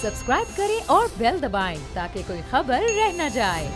Subscribe करें और bell दबाएं ताकि कोई खबर रह न जाए।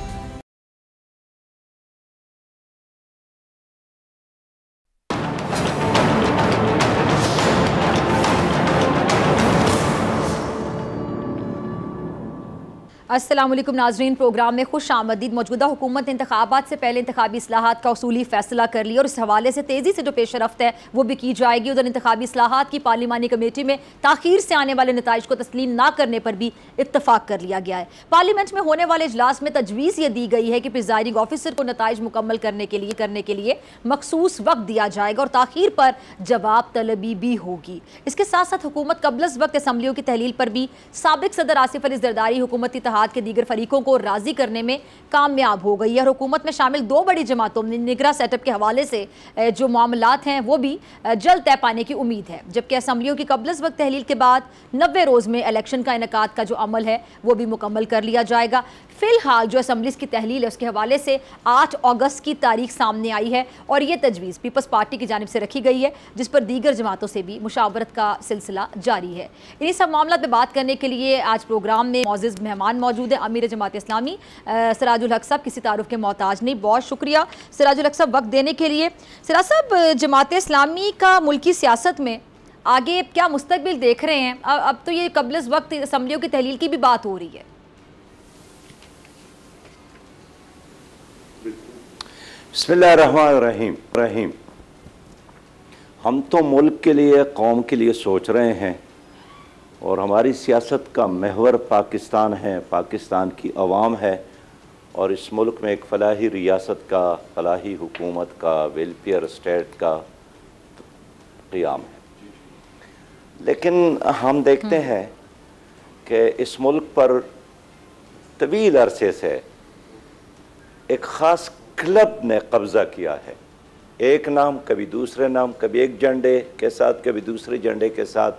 अस्सलाम वालेकुम नाज़रीन, प्रोग्राम में खुश आमदीद। मौजूदा हुकूमत ने इंतखाबात से पहले इंतखाबी इस्लाहात का उसूली फैसला कर लिया और इस हवाले से तेज़ी से जो पेशरफ्त है वो भी की जाएगी। उधर इंतखाबी इस्लाहात की पार्लिमानी कमेटी में ताख़ीर से आने वाले नताइज को तस्लीम ना करने पर भी इत्तफाक कर लिया गया है। पार्लियामेंट में होने वाले इजलास में तजवीज़ ये दी गई है कि प्रिजाइडिंग ऑफिसर को नताइज मुकम्मल करने के लिए मखसूस वक्त दिया जाएगा और ताख़ीर पर जवाब तलबी भी होगी। इसके साथ साथ हुकूमत कबल वक्त असम्बलियों की तहलील पर भी साबिक सदर आसिफ अली ज़रदारी हुकूमती के दीगर फरीकों को राजी करने में कामयाब हो गई है और हुकूमत में शामिल दो बड़ी जमातों में निगरां सेटअप के हवाले से जो मामलात हैं वो भी जल्द तय पाने की उम्मीद है। जबकि असम्बलियों की कबल वक्त तहलील के बाद 90 रोज़ में इलेक्शन का इनेकाद का जो अमल है वो भी मुकम्मल कर लिया जाएगा। फिलहाल जो असम्बलीज़ की तहलील है उसके हवाले से 8 अगस्त की तारीख सामने आई है और ये तजवीज़ पीपल्स पार्टी की जानिब से रखी गई है, जिस पर दीगर जमातों से भी मुशावरत का सिलसिला जारी है। इन्हीं सब मामलों पर बात करने के लिए आज प्रोग्राम में मौजूद मेहमान मौजूद है। अमीर जमात इस्लामी सिराजुल हक साहब, किसी तारुफ के मोहताज नहीं, बहुत शुक्रिया सिराजुल हक साहब वक्त देने के लिए। सिराज साहब, जमात इस्लामी का मुल्की सियासत में आगे क्या मुस्तकबिल देख रहे हैं? अब तो ये कबल वक्त असम्बलियों की तहलील की भी बात हो रही है। बिस्मिल्लाहिर्रहमानिर्रहीम। हम तो मुल्क के लिए, कौम के लिए सोच रहे हैं और हमारी सियासत का महवर पाकिस्तान है, पाकिस्तान की अवाम है और इस मुल्क में एक फलाही रियासत का, फलाही हुकूमत का, वेलफेयर स्टेट का क़याम है। लेकिन हम देखते हैं कि इस मुल्क पर तवील अरसे से एक ख़ास क्लब ने कब्ज़ा किया है। एक नाम, कभी दूसरे नाम, कभी एक झंडे के साथ, कभी दूसरे झंडे के साथ,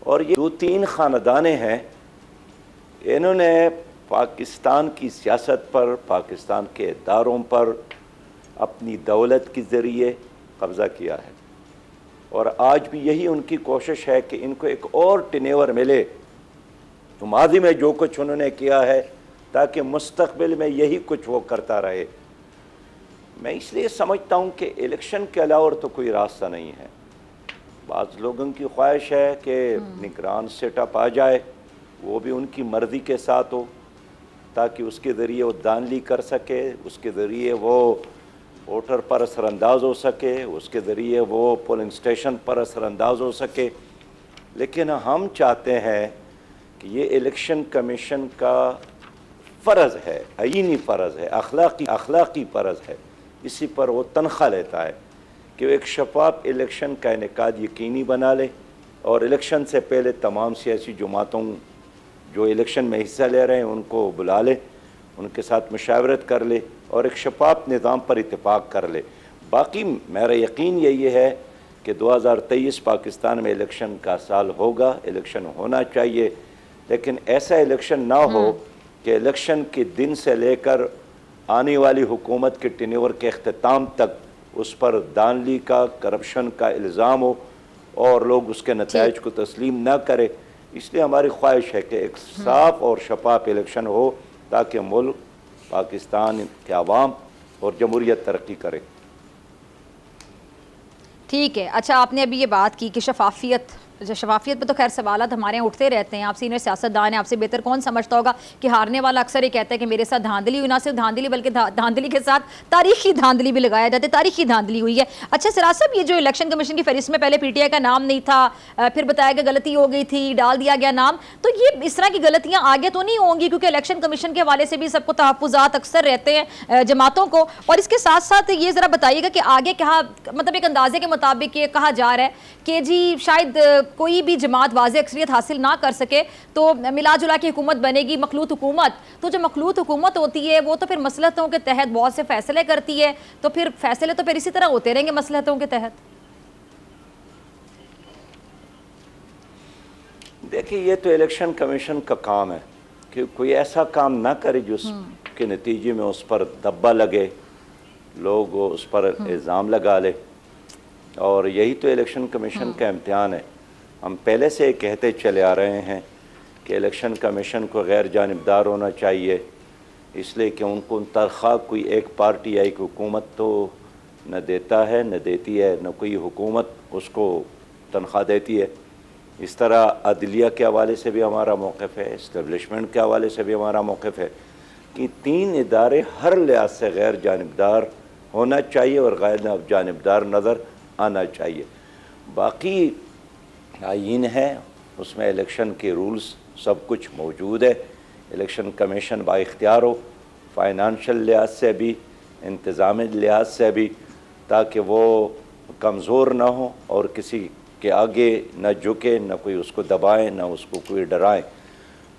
और ये 2-3 ख़ानदानें हैं, इन्होंने पाकिस्तान की सियासत पर, पाकिस्तान के इदारों पर अपनी दौलत के ज़रिए कब्ज़ा किया है और आज भी यही उनकी कोशिश है कि इनको एक और टेनेवर मिले तो माजी में जो कुछ उन्होंने किया है, ताकि मुस्तक़बिल में यही कुछ वो करता रहे। मैं इसलिए समझता हूँ कि इलेक्शन के अलावा तो कोई रास्ता नहीं है। बाज़ लोगों की ख्वाहिश है कि निगरान सेटअप आ जाए, वो भी उनकी मर्ज़ी के साथ हो, ताकि उसके ज़रिए वो दानली कर सके, उसके ज़रिए वो वोटर पर असरअंदाज हो सके, उसके ज़रिए वो पोलिंग स्टेशन पर असरअंदाज हो सके। लेकिन हम चाहते हैं कि ये इलेक्शन कमीशन का फ़र्ज़ है, आईनी फ़र्ज़ है, अखलाक़ी फ़र्ज़ है, इसी पर वो तनख्वाह लेता है कि वो एक शफाफ इलेक्शन का इनेकाद यकीनी बना ले और इलेक्शन से पहले तमाम सियासी जमातों जो इलेक्शन में हिस्सा ले रहे हैं उनको बुला ले, उनके साथ मुशावरत कर ले और एक शफाफ निज़ाम पर इत्तेफाक कर ले। बाकी मेरा यकीन यही है कि 2023 पाकिस्तान में इलेक्शन का साल होगा, इलेक्शन होना चाहिए, लेकिन ऐसा इलेक्शन ना हो कि इलेक्शन के दिन से लेकर आने वाली हुकूमत के टेन्योर के अख्ताम तक उस पर दानली का, करप्शन का इल्ज़ाम हो और लोग उसके नताइज को तस्लीम ना करें। इसलिए हमारी ख्वाहिश है कि एक साफ़ और शफाफ इलेक्शन हो ताकि मुल्क, पाकिस्तान के अवाम और जमहूरियत तरक्की करे। ठीक है, अच्छा आपने अभी ये बात की कि शफाफियत पे तो खैर सवालात हमारे यहाँ उठते रहते हैं। आप सीनियर सियासतदान हैं, आपसे बेहतर कौन समझता होगा कि हारने वाला अक्सर ये कहता है कि मेरे साथ धांधली हुई, ना सिर्फ धांधली बल्कि धांधली के साथ तारीखी धांधली भी लगाया जाता है, तारीखी धांधली हुई है। अच्छा सिराज साहब, ये जो इलेक्शन कमीशन की फहरिस्त में पहले PTI का नाम नहीं था, फिर बताया कि गलती हो गई थी, डाल दिया गया नाम, तो ये इस तरह की गलतियाँ आगे तो नहीं होंगी? क्योंकि इलेक्शन कमीशन के हवाले से भी सबको तहफ़्फ़ुज़ात अक्सर रहते हैं जमातों को। और इसके साथ साथ ये ज़रा बताइएगा कि आगे क्या, मतलब एक अंदाजे के मुताबिक ये कहा जा रहा है कि जी शायद कोई भी जमात वाज़े अक्सरियत हासिल ना कर सके तो मिला जुला की हुकूमत बनेगी, मखलूत हुकूमत। तो जो मखलूत हुकूमत होती है वो तो फिर मसलहतों के तहत बहुत से फैसले करती है, तो फिर फैसले तो फिर इसी तरह होते रहेंगे मसलहतों के तहत। देखिए, ये तो इलेक्शन कमीशन का काम है कि कोई ऐसा काम ना करे जिसके नतीजे में उस पर दब्बा लगे, लोग उस पर इल्ज़ाम लगा ले, और यही तो इलेक्शन कमीशन का इम्तिहान है। हम पहले से कहते चले आ रहे हैं कि इलेक्शन कमीशन को गैर जानिबदार होना चाहिए, इसलिए कि उनको तनख्वाह कोई एक पार्टी या एक हुकूमत तो न देता है, न देती है, न कोई हुकूमत उसको तनख्वाह देती है। इस तरह अदलिया के हवाले से भी हमारा मौक़िफ़ है, इस्टेब्लिशमेंट के हवाले से भी हमारा मौक़िफ़ है कि 3 इदारे हर लिहाज से गैर जानिबदार होना चाहिए और गैर जानिबदार नज़र आना चाहिए। बाकी आईन है, उसमें इलेक्शन के रूल्स सब कुछ मौजूद है। इलेक्शन कमीशन बाइख्तियार हो, फाइनेंशियल लिहाज से भी, इंतज़ामी लिहाज से भी, ताकि वो कमज़ोर ना हो और किसी के आगे न झुके, न कोई उसको दबाए, न उसको कोई डराए।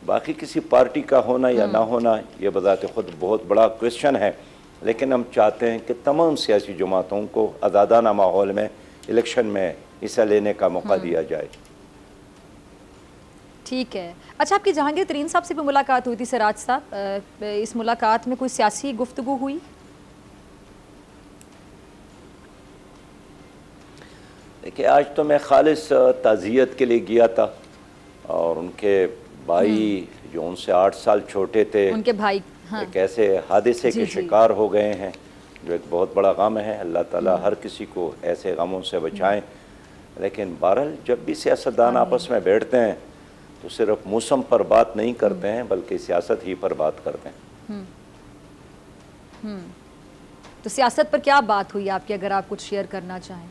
बाकी किसी पार्टी का होना या ना होना ये बज़ात ख़ुद बहुत बड़ा क्वेश्चन है, लेकिन हम चाहते हैं कि तमाम सियासी जमातों को आज़ादाना माहौल में इलेक्शन में हिस्सा लेने का मौका दिया जाए। ठीक है। अच्छा, आपकी जहांगीर तरीन साहब से भी मुलाकात हुई थी सिराज साहब, इस मुलाकात में कोई सियासी गुफ्तगू हुई? देखिए, आज तो मैं खालिस ताज़ियत के लिए गया था और उनके भाई जो उनसे 8 साल छोटे थे, उनके भाई एक ऐसे हादसे के शिकार हो गए हैं जो एक बहुत बड़ा गम है। अल्लाह ताला हर किसी को ऐसे गमों से बचाएं। लेकिन बहरहाल जब भी सियासतदान आपस में बैठते हैं तो सिर्फ मौसम पर बात नहीं करते हैं, बल्कि सियासत ही पर बात करते हैं। तो सियासत पर क्या बात हुई आपकी, अगर आप कुछ शेयर करना चाहें?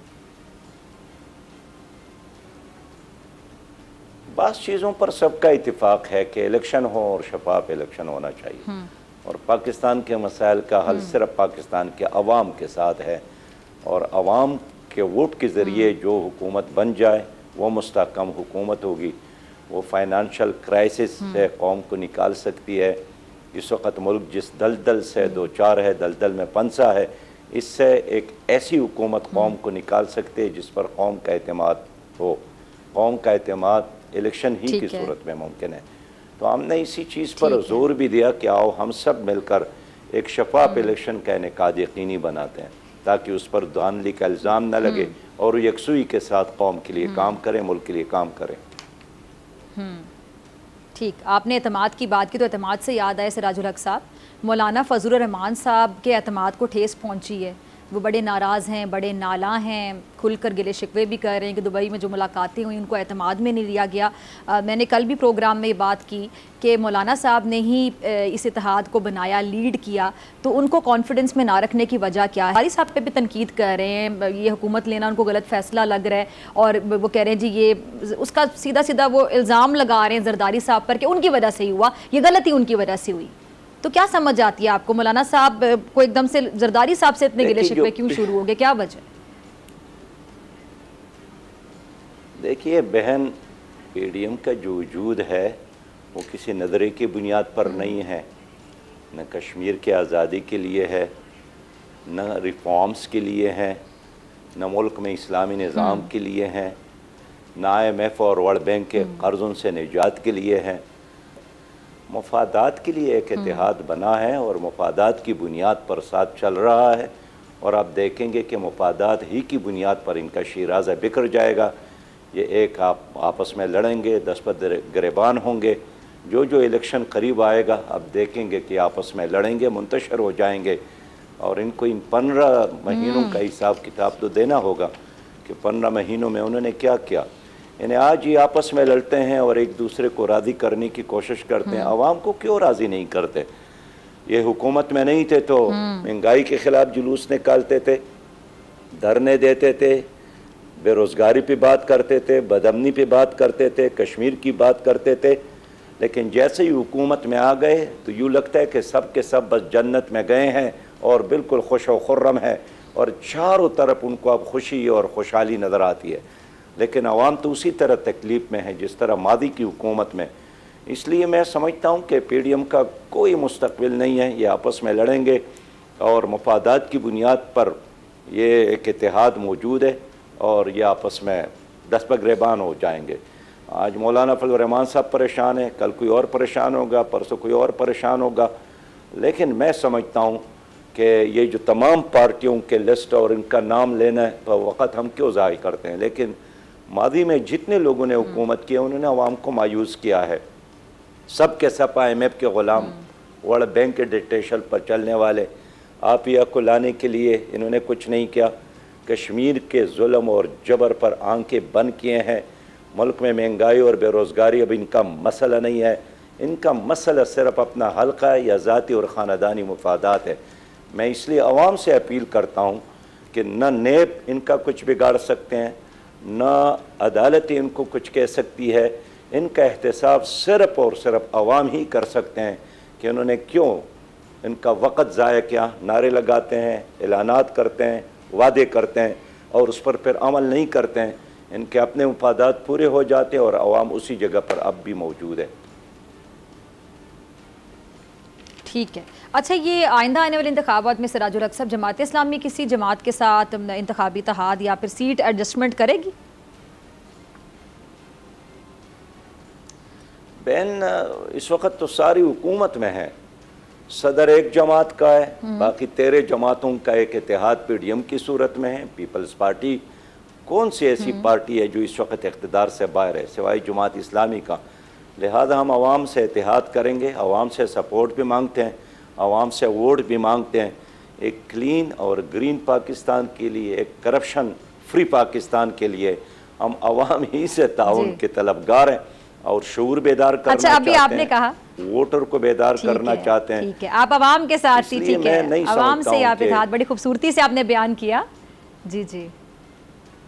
बास चीज़ों पर सबका इत्तेफाक है कि इलेक्शन हो और शफाफ इलेक्शन होना चाहिए, और पाकिस्तान के मसाइल का हल सिर्फ पाकिस्तान के अवाम के साथ है, और अवाम के वोट के ज़रिए जो हुकूमत बन जाए वो मुस्तहकम हुकूमत होगी। वो फाइनेंशियल क्राइसिस से कौम को निकाल सकती है। इस वक्त मुल्क जिस दलदल से दो चार है, दलदल में पंसा है, इससे एक ऐसी हुकूमत कौम को निकाल सकती है जिस पर कौम का एतमाद हो। कौम का एतमाद इलेक्शन ही की सूरत में मुमकिन है। तो हमने इसी चीज़ पर जोर भी दिया कि आओ हम सब मिलकर एक शफाफ इलेक्शन का इनेकाद यकीनी बनाते हैं, ताकि उस पर धांधली का इल्ज़ाम न लगे और यकसुई के साथ कौम के लिए काम करें, मुल्क के लिए काम करें। ठीक, आपने एतमाद की बात की तो एतमाद से याद आए सिराजुल हक साहब, मौलाना फजलुर रहमान साहब के एतमाद को ठेस पहुंची है। वो बड़े नाराज़ हैं, बड़े नाला हैं, खुलकर गिले शिकवे भी कर रहे हैं कि दुबई में जो मुलाकातें हुई उनको एतमाद में नहीं लिया गया। मैंने कल भी प्रोग्राम में ये बात की कि मौलाना साहब ने ही इस इत्तेहाद को बनाया, लीड किया, तो उनको कॉन्फिडेंस में ना रखने की वजह क्या है? हमारी साहब पे भी तनकीद कर रहे हैं, ये हुकूमत लेना उनको गलत फ़ैसला लग रहा है, और वो कह रहे हैं जी ये उसका सीधा सीधा वो इल्ज़ाम लगा रहे हैं जरदारी साहब पर कि उनकी वजह से ही हुआ, ये गलती उनकी वजह से हुई। तो क्या समझ आती है आपको, मौलाना साहब को एकदम से जरदारी साहब से इतने गिले शिकवे क्यों शुरू हो गए, क्या वजह? देखिए बहन, पीडीएम का जो वजूद है वो किसी नज़रे की बुनियाद पर नहीं है, न कश्मीर के आज़ादी के लिए है, न रिफॉर्म्स के लिए है, न मुल्क में इस्लामी निज़ाम के लिए है, न IMF और वर्ल्ड बैंक के कर्ज़ों से निजात के लिए है। मफादात के लिए एक इत्तेहाद बना है और मफादात की बुनियाद पर साथ चल रहा है, और आप देखेंगे कि मफादात ही की बुनियाद पर इनका शिराज़ा बिखर जाएगा। ये एक आपस में लड़ेंगे, दस्पत गिरबान होंगे। जो जो इलेक्शन करीब आएगा अब देखेंगे कि आपस में लड़ेंगे, मुंतशर हो जाएंगे, और इनको इन 15 महीनों का हिसाब किताब तो देना होगा कि 15 महीनों में उन्होंने क्या किया। यानी आज ये आपस में लड़ते हैं और एक दूसरे को राज़ी करने की कोशिश करते हैं। आवाम को क्यों राज़ी नहीं करते? ये हुकूमत में नहीं थे तो महंगाई के ख़िलाफ़ जुलूस निकालते थे, धरने देते थे, बेरोज़गारी पे बात करते थे, बदअमनी पे बात करते थे, कश्मीर की बात करते थे। लेकिन जैसे ही हुकूमत में आ गए तो यूँ लगता है कि सब के सब बस जन्नत में गए हैं और बिल्कुल खुश व खुर्रम है, और चारों तरफ उनको अब खुशी और खुशहाली नज़र आती है। लेकिन आवाम तो उसी तरह तकलीफ़ में है जिस तरह मादी की हुकूमत में। इसलिए मैं समझता हूँ कि पीडीएम का कोई मुस्तकबिल नहीं है। ये आपस में लड़ेंगे और मफादात की बुनियाद पर ये एक इत्तेहाद मौजूद है, और ये आपस में दस्तगिरबान हो जाएंगे। आज मौलाना फजलुर रहमान साहब परेशान है, कल कोई और परेशान होगा, परसों कोई और परेशान होगा। लेकिन मैं समझता हूँ कि ये जो तमाम पार्टियों के लिस्ट और इनका नाम लेना है तो वक़्त हम क्यों ज़ाय करते हैं। लेकिन मादी में जितने लोगों ने हुकूमत की है उन्होंने अवाम को मायूस किया है, सब के सब IMF के ग़ुलाम, वर्ल्ड बैंक के डिक्टेशन पर चलने वाले। आप यह को लाने के लिए इन्होंने कुछ नहीं किया। कश्मीर के जुल्म और जबर पर आंखें बंद किए हैं। मुल्क में महंगाई और बेरोज़गारी अब इनका मसला नहीं है, इनका मसला सिर्फ अपना हल्का या ज़ाती और ख़ानदानी मुफादात है। मैं इसलिए अवाम से अपील करता हूँ कि न नेब इनका कुछ बिगाड़ सकते हैं, न अदालत इनको कुछ कह सकती है। इनका एहतसाब सिर्फ़ और सिर्फ अवाम ही कर सकते हैं कि उन्होंने क्यों इनका वक़्त ज़ाया किया। नारे लगाते हैं, ऐलानात करते हैं, वादे करते हैं और उस पर फिर अमल नहीं करते हैं। इनके अपने मुफादात पूरे हो जाते हैं और अवाम उसी जगह पर अब भी मौजूद है। ठीक है। अच्छा, ये आइंदा आने वाले इंतखाबात में सिराजुल हक साहब, जमात इस्लामी किसी जमात के साथ इंतखाबी इत्तेहाद या फिर सीट एडजस्टमेंट करेगी? बहन, इस वक्त तो सारी हुकूमत में है, सदर एक जमात का है, बाकी 13 जमातों का एक इत्तेहाद PDM की सूरत में है। पीपल्स पार्टी कौन सी ऐसी पार्टी है जो इस वक्त इक़्तिदार से बाहर है सिवाय जमात इस्लामी का। लिहाजा हम आवाम से इत्तेहाद करेंगे, आवाम से सपोर्ट भी मांगते हैं, आवाम से वोट भी मांगते हैं। एक क्लीन और ग्रीन पाकिस्तान के लिए, एक करप्शन फ्री पाकिस्तान के लिए हम आवाम ही से ताउन के तलबगार हैं और शऊर बेदार करना अच्छा, अभी चाहते आपने हैं, कहा वोटर को बेदार करना चाहते हैं। ठीक है, आप आवाम के साथ ही, ठीक है, आवाम से आप इत्तेहाद बड़ी खूबसूरती से आपने बयान किया। जी जी,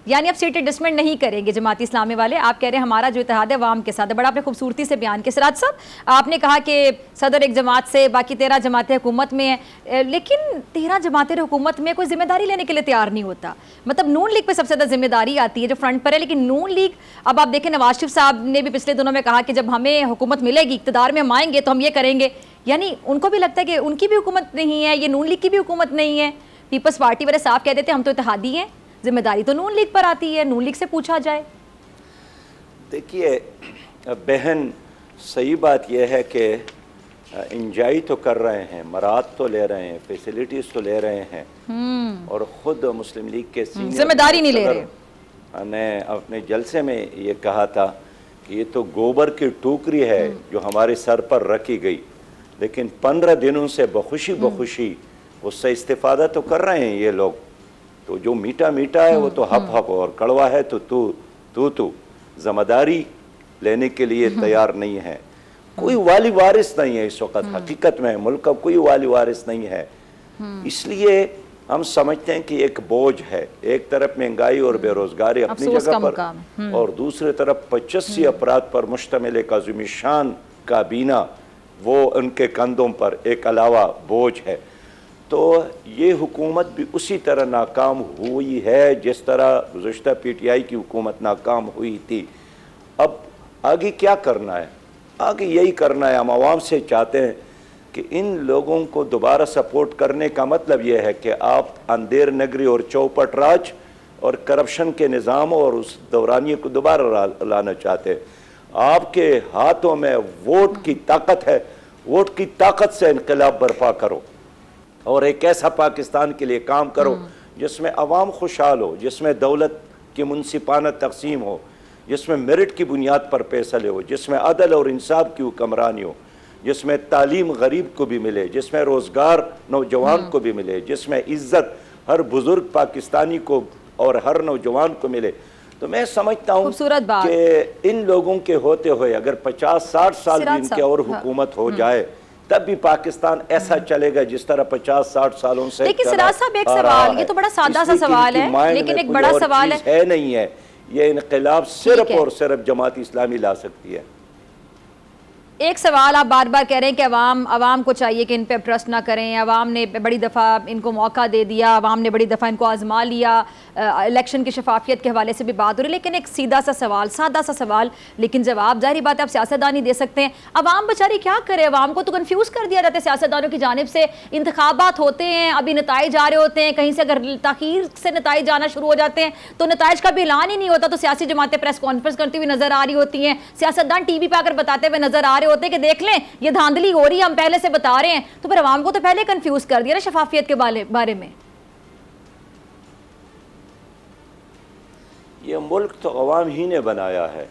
यानी आप सीट एडजस्टमेंट नहीं करेंगे जमाती इस्लामी वाले, आप कह रहे हैं हमारा जो इत्तेहाद है अवाम के साथ है। बड़ा आपने खूबसूरती से बयान किया। सिराज साहब, आपने कहा कि सदर एक जमात से, बाकी 13 जमातें हुकूमत में हैं, लेकिन 13 जमातें हुकूमत में कोई जिम्मेदारी लेने के लिए तैयार नहीं होता। मतलब नून लीग पे सबसे ज़्यादा जिम्मेदारी आती है जो फ्रंट पर है, लेकिन नून लीग, अब आप देखें नवाज शरीफ साहब ने भी पिछले दिनों में कहा कि जब हमें हुकूमत मिलेगी, इक़्तिदार में हम आएंगे तो हम ये करेंगे। यानी उनको भी लगता है कि उनकी भी हुकूमत नहीं है, ये नून लीग की भी हुकूमत नहीं है। पीपल्स पार्टी वाले साफ कह देते हैं हम तो इत्तेहादी हैं, जिम्मेदारी तो नून लीग पर आती है, नून लीग से पूछा जाए। देखिए बहन, सही बात यह है कि इंजॉय तो कर रहे हैं, मराद तो ले रहे हैं, फैसिलिटीज तो ले रहे हैं और ख़ुद मुस्लिम लीग के सीनियर जिम्मेदारी नहीं ले रहे। ने अपने जलसे में ये कहा था कि ये तो गोबर की टोकरी है जो हमारे सर पर रखी गई, लेकिन 15 दिनों से बखुशी उससे इस्तेफादा तो कर रहे हैं ये लोग। तो जो मीठा मीठा है वो तो हप हप और कड़वा है तो तू जिम्मेदारी लेने के लिए तैयार नहीं है। कोई वाली वारिस नहीं है इस वक्त, हकीकत में मुल्क का कोई वाली वारिस नहीं है। इसलिए हम समझते हैं कि एक बोझ है, एक तरफ महंगाई और बेरोजगारी अपनी जगह पर और दूसरी तरफ 85 अफराद पर मुश्तमिल एक अज़ीम-ए-शान काबीना वो उनके कंधों पर एक अलावा बोझ है। तो ये हुकूमत भी उसी तरह नाकाम हुई है जिस तरह गुज़श्ता PTI की हुकूमत नाकाम हुई थी। अब आगे क्या करना है? आगे यही करना है। हम आवाम से चाहते हैं कि इन लोगों को दोबारा सपोर्ट करने का मतलब यह है कि आप अंधेर नगरी और चौपट राज और करप्शन के निज़ाम और उस दौरानिए को दोबारा लाना चाहते हैं। आपके हाथों में वोट की ताकत है, वोट की ताकत से इनकलाब बर्पा करो और एक ऐसा पाकिस्तान के लिए काम करो जिसमें अवाम खुशहाल हो, जिसमें दौलत की मुनसिफाना तकसीम हो, जिसमें मेरिट की बुनियाद पर फैसले हो, जिसमें अदल और इंसाफ की हुक्मरानी हो, जिसमें तालीम गरीब को भी मिले, जिसमें रोज़गार नौजवान को भी मिले, जिसमें इज्जत हर बुजुर्ग पाकिस्तानी को और हर नौजवान को मिले। तो मैं समझता हूँ कि इन लोगों के होते हुए अगर 50-60 साल भी इनके और हुकूमत हो जाए तब भी पाकिस्तान ऐसा चलेगा जिस तरह 50-60 सालों से। लेकिन सिराज साहब, एक सवाल, ये तो बड़ा सादा सा सवाल है, लेकिन एक बड़ा सवाल है नहीं है, ये इनकलाब सिर्फ और सिर्फ जमात इस्लामी ला सकती है। एक सवाल आप बार बार कह रहे हैं कि अवाम को चाहिए कि इन पे ट्रस्ट ना करें। अवाम ने बड़ी दफ़ा इनको मौका दे दिया, अवाम ने बड़ी दफ़ा इनको आजमा लिया, इलेक्शन की शफाफियत के हवाले से भी बात हो रही है। लेकिन एक सीधा सा सवाल, सादा सा सवाल, लेकिन जवाब जाहिर बात है आप सियासतदान ही दे सकते हैं। अवाम बेचारी क्या करे? अवाम को तो कन्फ्यूज़ कर दिया जाता है सियासतदानों की जानिब से। इंतखाबात होते हैं, अभी नताइज आ रहे होते हैं, कहीं से अगर ताख़ीर से नताइज आना शुरू हो जाते हैं तो नताइज का भी ऐलान ही नहीं होता, तो सियासी जमातें प्रेस कॉन्फ्रेंस करती हुई नजर आ रही होती हैं, सियासतदान TV पर आकर बताते हुए नजर आ रहे होते हैं कि देख लें ये धांधली हो रही है, हम पहले से बता रहे हैं। तो फिर अवाम को तो पहले कंफ्यूज कर दिया ना शफाफियत के बारे में। ये मुल्क तो अवाम ही ने बनाया है,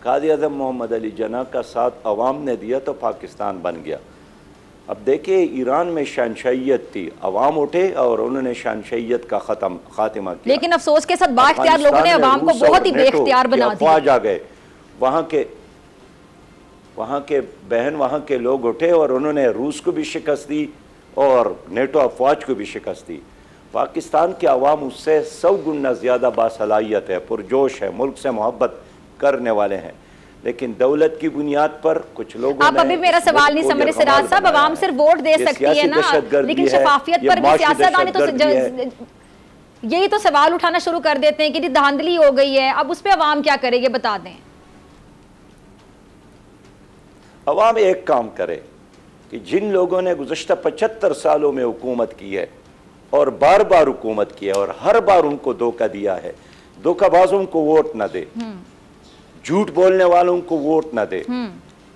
कायद आज़म मोहम्मद अली जिन्ना का साथ अवाम ने दिया तो पाकिस्तान बन गया। अब देखिए, ईरान में शहनशाहियत थी, अवाम उठे और उन्होंने शहनशाहियत का खात्मा किया। लेकिन अफसोस के साथ बाख्तियार लोगों ने अवाम को बहुत ही बेख्तियार बना दिया। अफवाज आ गए, वहाँ के बहन वहाँ के लोग उठे और उन्होंने रूस को भी शिकस्त दी और नेटो अफवाज को भी शिकस्त दी। पाकिस्तान के अवाम उससे 100 गुना ज़्यादा बासलाहियत है, पुरजोश है, मुल्क से मोहब्बत करने वाले हैं। लेकिन दौलत की बुनियाद पर कुछ लोगों आप अभी मेरा सवाल नहीं समझ रहे सिराज साहब, अवाम सिर्फ वोट दे सकती है ना, लेकिन शफाफियत पर भी सियासतदान तो यही तो सवाल उठाना शुरू कर देते हैं कि धांधली हो गई है, अब उस पर अवाम क्या करेगी, बता दें। अवाम एक काम करे कि जिन लोगों ने गुज़श्ता 75 सालों में हुकूमत की है और बार बार हुकूमत की है और हर बार उनको धोखा दिया है, धोखाबाजों को वोट न दे, झूठ बोलने वालों को वोट न दे,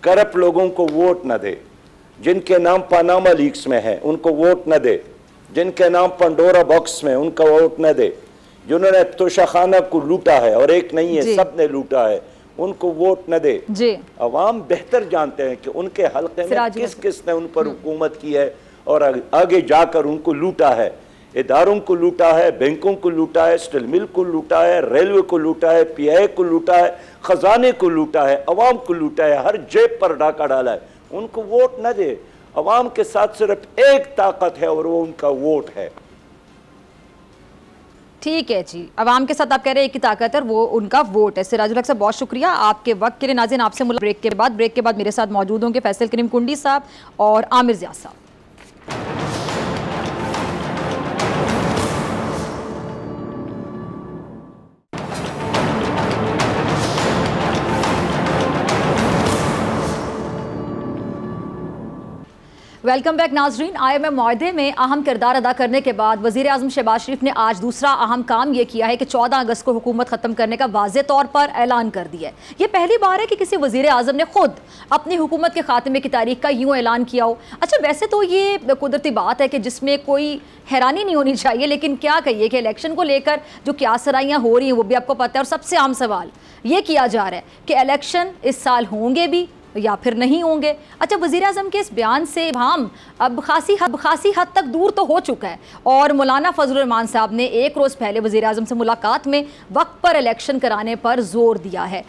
करप्ट लोगों को वोट न दे, जिनके नाम पनामा लीक्स में है उनको वोट न दे, जिनके नाम पंडोरा बॉक्स में उनका वोट न दे, जिन्होंने तोशाखाना को लूटा है और एक नहीं है सब ने लूटा है, उनको वोट न दे। अवाम बेहतर जानते हैं कि उनके हल्के में किस किस ने उन पर हुकूमत की है और आगे जाकर उनको लूटा है, इदारों को लूटा है, बैंकों को लूटा है, स्टील मिल को लूटा है, रेलवे को लूटा है, पीआई को लूटा है, खजाने को लूटा है, अवाम को लूटा है, हर जेब पर डाका डाला है। उनको वोट न दे। अवाम के साथ सिर्फ एक ताकत है और वो उनका वोट है। ठीक है जी, अवाम के साथ आप कह रहे हैं एक ही ताकत है, वो उनका वोट है। सिराजुल हक साहब बहुत शुक्रिया आपके वक्त के लिए। नाज़रीन आपसे मुलाकात ब्रेक के बाद मेरे साथ मौजूद होंगे फैसल करीम कुंडी साहब और आमिर ज़िया साहब। वेलकम बैक नाजरीन। IMF मुआहदे में अहम किरदार अदा करने के बाद वज़ीर आज़म शहबाज शरीफ ने आज दूसरा अहम काम ये किया है कि 14 अगस्त को हुकूमत ख़त्म करने का वाज़े तौर पर ऐलान कर दिया है। ये पहली बार है कि किसी वज़ीर आज़म ने खुद अपनी हुकूमत के खात्मे की तारीख का यूँ ऐलान किया हो। अच्छा, वैसे तो ये कुदरती बात है कि जिसमें कोई हैरानी नहीं होनी चाहिए, लेकिन क्या कहिए कि इलेक्शन को लेकर जो क्या सराइयाँ हो रही हैं वो भी आपको पता है। और सबसे आम सवाल ये किया जा रहा है कि इलेक्शन इस साल होंगे भी या फिर नहीं होंगे। अच्छा, वज़ीर आज़म के इस बयान से हम अब खासी हद तक दूर तो हो चुका है और मौलाना फजलुर रहमान साहब ने एक रोज़ पहले वज़ीर आज़म से मुलाकात में वक्त पर इलेक्शन कराने पर ज़ोर दिया है।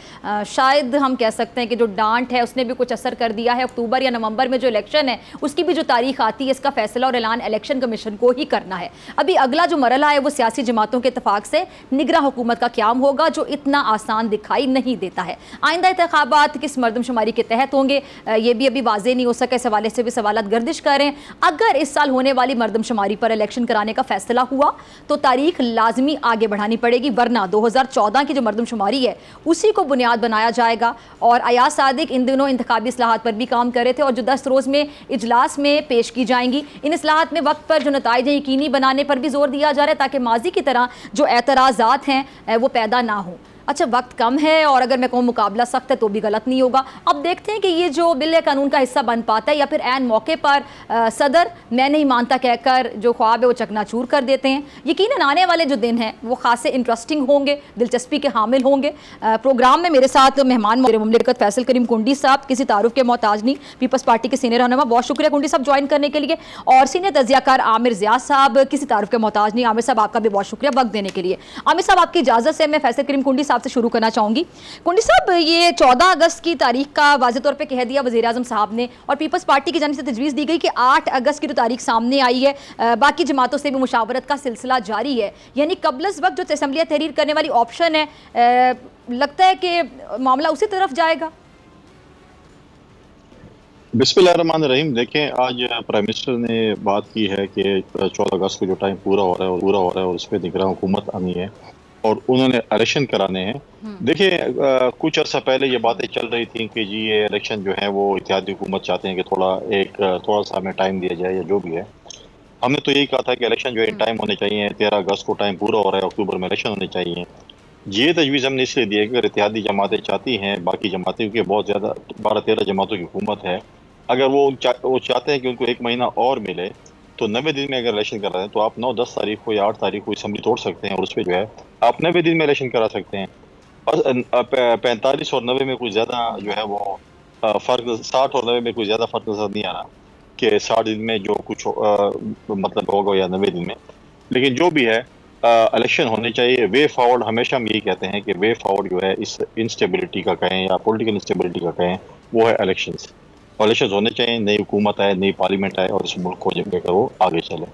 शायद हम कह सकते हैं कि जो डांट है उसने भी कुछ असर कर दिया है। अक्टूबर या नवंबर में जो इलेक्शन है उसकी भी जो तारीख आती है, इसका फैसला और ऐलान इलेक्शन कमीशन को ही करना है। अभी अगला जो मरहला है वो सियासी जमातों के इत्तेफाक से निगरां हुकूमत का क़याम होगा, जो इतना आसान दिखाई नहीं देता है। आइंदा इंतखाबात किस मरदमशुमारी के तहत होंगे ये भी अभी वाज़ेह नहीं हो सका। इस हवाले से भी सवालात गर्दिश कर रहे हैं। अगर इस साल होने वाली मरदमशुमारी पर इलेक्शन कराने का फैसला हुआ तो तारीख लाजमी आगे बढ़ानी पड़ेगी, वरना 2014 की जो मरदमशुमारी है उसी को बुनियाद बनाया जाएगा। और अयाज सादिक इन दिनों इंतखाबी इस्लाहात पर भी काम कर रहे थे और जो 10 रोज़ में इजलास में पेश की जाएंगी, इन इस्लाहात में वक्त पर जो नताइज यकीनी बनाने पर भी जोर दिया जा रहा है ताकि माजी की तरह जो एतराज़ात हैं वो पैदा ना हों। अच्छा, वक्त कम है और अगर मैं कहूँ मुकाबला सख्त है तो भी गलत नहीं होगा। अब देखते हैं कि ये जो बिल कानून का हिस्सा बन पाता है या फिर ऐन मौके पर सदर मैं नहीं मानता कहकर जो ख्वाब है वो चकनाचूर कर देते हैं। यकीनन आने वाले जो दिन हैं वो खासे इंटरेस्टिंग होंगे, दिलचस्पी के हामिल होंगे। प्रोग्राम में मेरे साथ मेहमान मेरे मुमलिकत फैसल करीम कुंडी साहब, किसी तारुफ के मोहताज नहीं, पीपल्स पार्टी के सीनियर रहनुमा, बहुत शुक्रिया कुंडी साहब ज्वाइन करने के लिए। और सीनियर तजियाकार आमिर ज़िया साहब, किसी तारुफ के मोहताज नहीं। आमिर साहब आपका भी बहुत शुक्रिया वक्त देने के लिए। आमिर साहब आपकी इजाज़त से मैं फैसल करीम कुंडी साहब से शुरू करना चाहूँगी। कुंडी साहब, ये 14 अगस्त की तारीख का वाज़े तौर पे कह दिया वज़ीर आज़म साहब ने और पीपल्स पार्टी की जानिब से तजवीज़ दी गई कि 8 अगस्त की जो तारीख सामने आई है, बाकी जमातों से भी मुशावरत का सिलसिला जारी है, यानी कबलस वक्त जो असम्बलियाँ तहरीर करने वाली ऑप्शन है, लगता है कि मामला उसी तरफ जाएगा। बिस्मिल्लाहिर्रहमानिर्रहीम। देखें, आज प्राइम मिनिस्टर ने बात की है कि 14 अगस्त को जो टाइम पूरा हो रहा है और उस पर निगरान हुकूमत आनी है और उन्होंने इलेक्शन कराने हैं। देखिए, कुछ अर्सा पहले ये बातें चल रही थी कि जी ये इलेक्शन जो है वो इत्तेहादी हुकूमत चाहते हैं कि थोड़ा सा हमें टाइम दिया जाए या जो भी है। हमने तो यही कहा था कि इलेक्शन जो है टाइम होने चाहिए, 13 अगस्त को टाइम पूरा हो रहा है, अक्टूबर में इलेक्शन होने चाहिए। ये तजवीज़ हमने इसलिए दी है कि अगर इत्तेहादी जमातें चाहती हैं, बाकी जमातें, क्योंकि बहुत ज़्यादा 12-13 जमातों की हुकूमत है, अगर वो चाहते हैं कि उनको 1 महीना और मिले तो 90 दिन में अगर इलेक्शन कर रहे हैं तो आप 9-10 तारीख को या 8 तारीख को असम्बली तोड़ सकते हैं और उस पर जो है आप 90 दिन में इलेक्शन करा सकते हैं। 45 और 90 में कोई ज्यादा जो है वो फर्क, 60 और 90 में कोई ज्यादा फर्क नजर नहीं आ रहा कि 60 दिन में जो कुछ मतलब होगा या 90 दिन में। लेकिन जो भी है, इलेक्शन होने चाहिए। वे फॉरवर्ड, हमेशा हम यही कहते हैं कि वे फॉरवर्ड जो है इस इंस्टेबिलिटी का कहें या पॉलिटिकल इंस्टेबिलिटी का कहें, वो है इलेक्शंस। और इलेक्शन होने चाहिए, नई हुकूमत आए, नई पार्लियामेंट आए और इस मुल्क को जब लेकर वो आगे चले।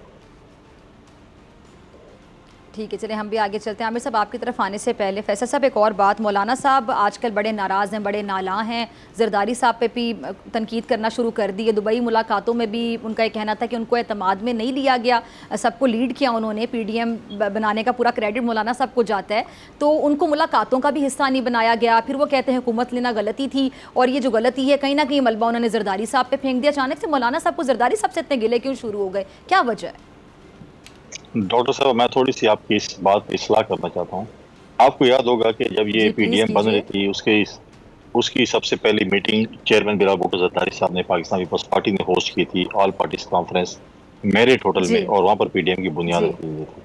ठीक है, चलिए हम भी आगे चलते हैं। आमिर साहब, आपकी तरफ आने से पहले फैसल साहब एक और बात, मौलाना साहब आजकल बड़े नाराज़ हैं, बड़े नाला हैं, जरदारी साहब पे भी तनकीद करना शुरू कर दी है। दुबई मुलाकातों में भी उनका ये कहना था कि उनको एतमाद में नहीं लिया गया, सबको लीड किया उन्होंने, PDM बनाने का पूरा क्रेडिट मौलाना साहब को जाता है, तो उनको मुलाकातों का भी हिस्सा नहीं बनाया गया। फिर वो कहते हैं हुकूमत लेना गलती थी, और ये जो गलती है कहीं ना कहीं मलबा उन्होंने जरदारी साहब पे फेंक दिया। अचानक से मौलाना साहब को जरदारी साहब से इतने गिले क्यों शुरू हो गए, क्या वजह है? डॉक्टर साहब, मैं थोड़ी सी आपकी इस बात पर इस्लाह करना चाहता हूँ। आपको याद होगा कि जब ये PDM बन रही थी, उसकी सबसे पहली मीटिंग चेयरमैन बिलाल भुट्टो जरदारी साहब ने पाकिस्तान पीपल्स पार्टी ने होस्ट की थी, all parties conference merit hotel में, और वहाँ पर PDM की बुनियाद रखी हुई थी।